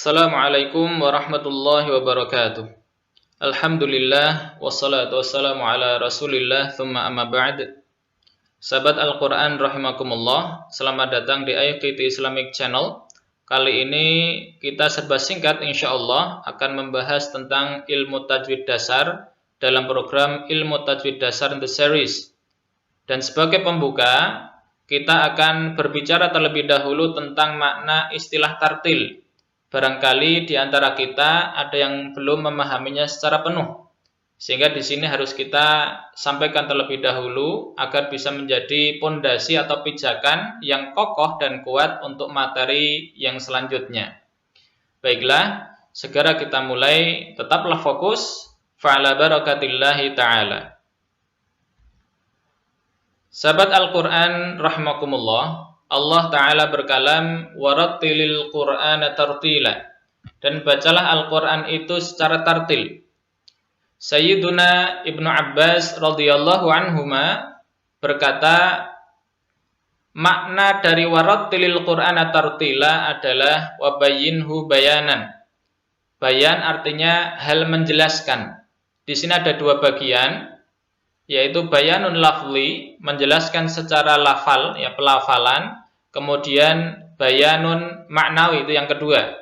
Assalamualaikum warahmatullahi wabarakatuh. Alhamdulillah wassalatu wassalamu ala Rasulillah thumma amma ba'd. Sahabat Al-Qur'an rahimakumullah, selamat datang di IQT Islamic Channel. Kali ini kita serba singkat insyaallah akan membahas tentang ilmu tajwid dasar dalam program Ilmu Tajwid Dasar The Series. Dan sebagai pembuka, kita akan berbicara terlebih dahulu tentang makna istilah tartil. Barangkali di antara kita ada yang belum memahaminya secara penuh, sehingga di sini harus kita sampaikan terlebih dahulu agar bisa menjadi pondasi atau pijakan yang kokoh dan kuat untuk materi yang selanjutnya. Baiklah, segera kita mulai. Tetaplah fokus. Fa'ala barakatillahi ta'ala. Sahabat Al-Quran rahimakumullah, Allah Ta'ala berkalam, warattilil Qur'ana tartila, dan bacalah Al-Quran itu secara tartil. Sayyiduna Ibnu Abbas radhiyallahu anhuma berkata, makna dari warattilil Qur'ana tartila adalah wabayyinhu bayanan. Bayan artinya hal menjelaskan. Di sini ada dua bagian, yaitu bayanun lafzi, menjelaskan secara lafal, ya pelafalan. Kemudian bayanun maknawi, itu yang kedua,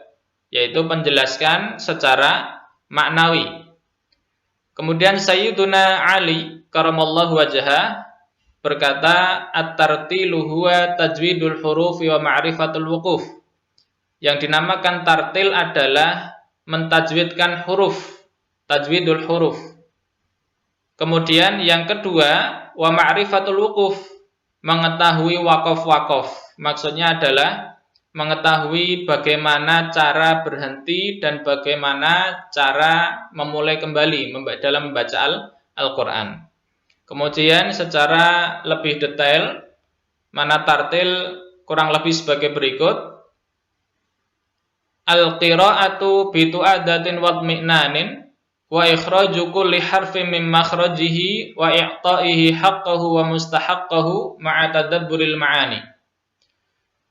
yaitu menjelaskan secara maknawi. Kemudian Sayyiduna Ali karamallahu wajhah berkata, at-tartilu huwa tajwidul hurufi wa ma'rifatul wuquf. Yang dinamakan tartil adalah mentajwidkan huruf, tajwidul huruf. Kemudian yang kedua, wa ma'rifatul wuquf, mengetahui waqaf-waqaf. Maksudnya adalah mengetahui bagaimana cara berhenti dan bagaimana cara memulai kembali dalam membaca Al-Quran. Kemudian secara lebih detail, mana tartil kurang lebih sebagai berikut. Al-qira'atu bitu'adatin wadmi'nanin wa ikhraju kulli harfin min makhrajihi wa i'ta'ihi haqqahu wa mustahaqqahu ma'a tadabburil ma'ani.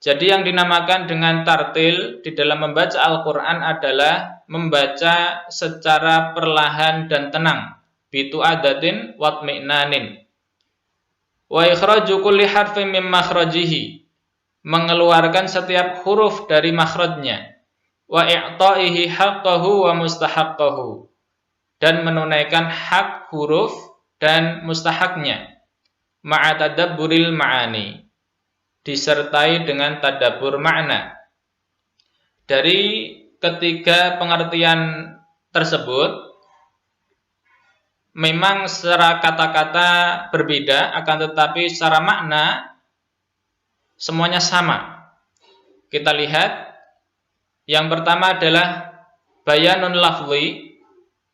Jadi yang dinamakan dengan tartil di dalam membaca Al-Quran adalah membaca secara perlahan dan tenang. Bitu'adatin wadmi'nanin. Wa ikhraju kulli harfin min makhrajihi, mengeluarkan setiap huruf dari makhrajnya. Wa i'ta'ihi haqqahu wa mustahaqqahu, dan menunaikan hak huruf dan mustahaknya. Ma'a tadabburil ma'ani, disertai dengan tadabbur makna. Dari ketiga pengertian tersebut, memang secara kata-kata berbeda, akan tetapi secara makna semuanya sama. Kita lihat, yang pertama adalah bayanun lafzi.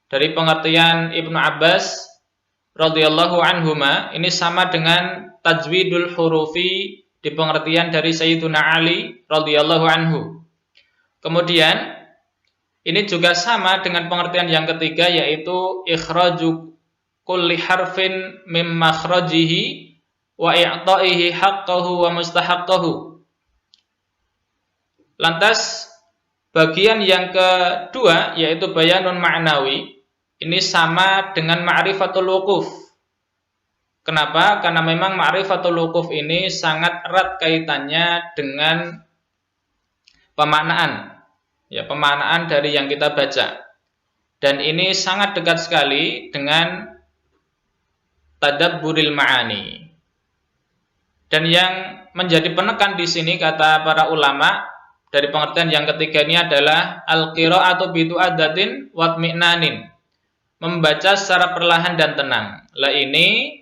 Dari pengertian Ibnu Abbas radhiyallahu anhuma, ini sama dengan tajwidul hurufi di pengertian dari Sayyiduna Ali radhiyallahu anhu. Kemudian ini juga sama dengan pengertian yang ketiga, yaitu ikhraju kulli harfin mim makhrajihi wa i'ta'ihi haqqahu wa mustahaqqahu. Lantas bagian yang kedua, yaitu bayanun ma'nawi, ini sama dengan ma'rifatul wuquf. Kenapa? Karena memang ma'rifatul wuquf ini sangat erat kaitannya dengan pemaknaan. Ya, pemaknaan dari yang kita baca. Dan ini sangat dekat sekali dengan tadabburil ma'ani. Dan yang menjadi penekan di sini, kata para ulama, dari pengertian yang ketiga ini adalah al-qira'atu bitu'adatin wadmi'nanin, membaca secara perlahan dan tenang. Lah ini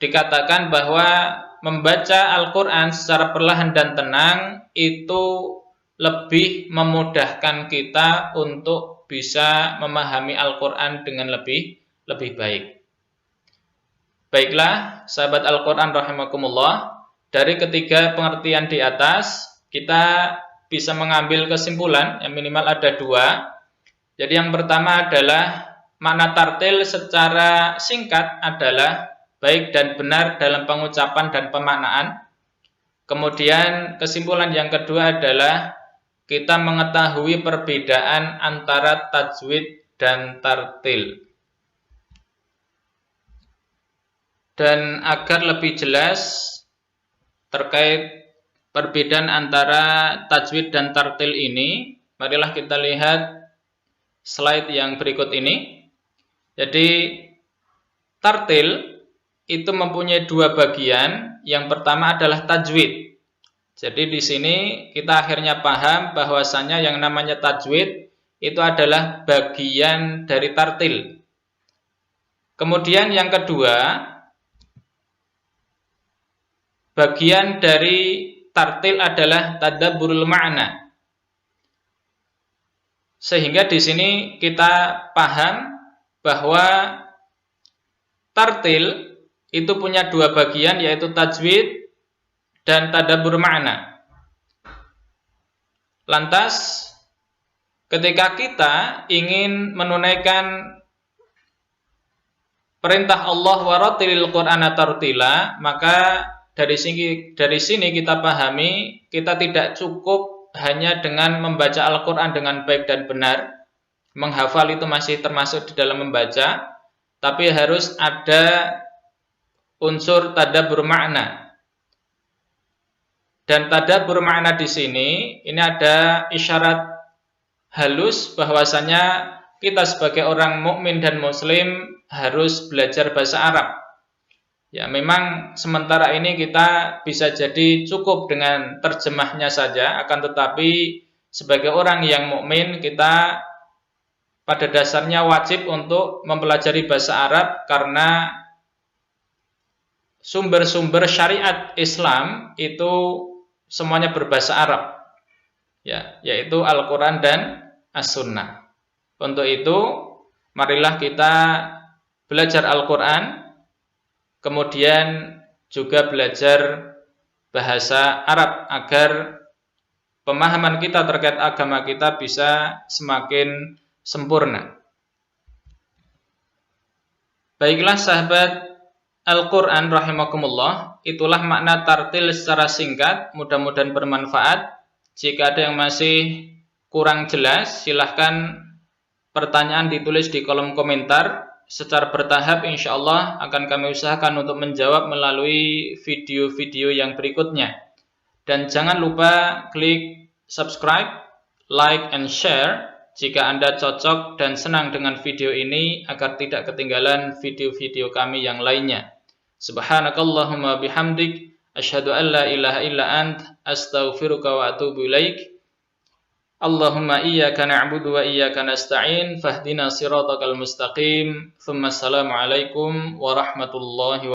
dikatakan bahwa membaca Al-Quran secara perlahan dan tenang itu lebih memudahkan kita untuk bisa memahami Al-Quran dengan lebih baik. Baiklah, sahabat Al-Quran rahimakumullah, dari ketiga pengertian di atas kita bisa mengambil kesimpulan, yang minimal ada dua. Jadi yang pertama adalah makna tartil secara singkat adalah baik dan benar dalam pengucapan dan pemaknaan. Kemudian kesimpulan yang kedua adalah kita mengetahui perbedaan antara tajwid dan tartil. Dan agar lebih jelas terkait perbedaan antara tajwid dan tartil ini, marilah kita lihat slide yang berikut ini. Jadi tartil itu mempunyai dua bagian. Yang pertama adalah tajwid. Jadi di sini kita akhirnya paham bahwasanya yang namanya tajwid itu adalah bagian dari tartil. Kemudian yang kedua, bagian dari tartil adalah tadabburul ma'na. Sehingga di sini kita paham bahwa tartil itu punya dua bagian, yaitu tajwid dan tadabbur ma'na. Lantas ketika kita ingin menunaikan perintah Allah warattilil Qur'ana tartila, maka dari sini kita pahami kita tidak cukup hanya dengan membaca Al-Qur'an dengan baik dan benar. Menghafal itu masih termasuk di dalam membaca, tapi harus ada unsur tadabbur ma'na. Dan tadabbur ma'na di sini ini ada isyarat halus bahwasanya kita sebagai orang mukmin dan muslim harus belajar bahasa Arab. Ya, memang sementara ini kita bisa jadi cukup dengan terjemahnya saja, akan tetapi sebagai orang yang mukmin kita pada dasarnya wajib untuk mempelajari bahasa Arab karena sumber-sumber syariat Islam itu semuanya berbahasa Arab, ya, yaitu Al-Quran dan As-Sunnah. Untuk itu, marilah kita belajar Al-Quran, kemudian juga belajar bahasa Arab agar pemahaman kita terkait agama kita bisa semakin sempurna. Baiklah sahabat Al-Quran rahimakumullah, itulah makna tartil secara singkat, mudah-mudahan bermanfaat. Jika ada yang masih kurang jelas, silahkan pertanyaan ditulis di kolom komentar. Secara bertahap insyaallah akan kami usahakan untuk menjawab melalui video-video yang berikutnya. Dan jangan lupa klik subscribe, like, and share jika Anda cocok dan senang dengan video ini agar tidak ketinggalan video-video kami yang lainnya. Subhanakallahumma bihamdik asyhadu an la ilaha illa ant astaghfiruka wa atubu ilaik. Allahumma iyyaka na'budu wa iyyaka nasta'in fahdina siratal mustaqim. Tsumma assalamu alaikum warahmatullahi wabarakatuh.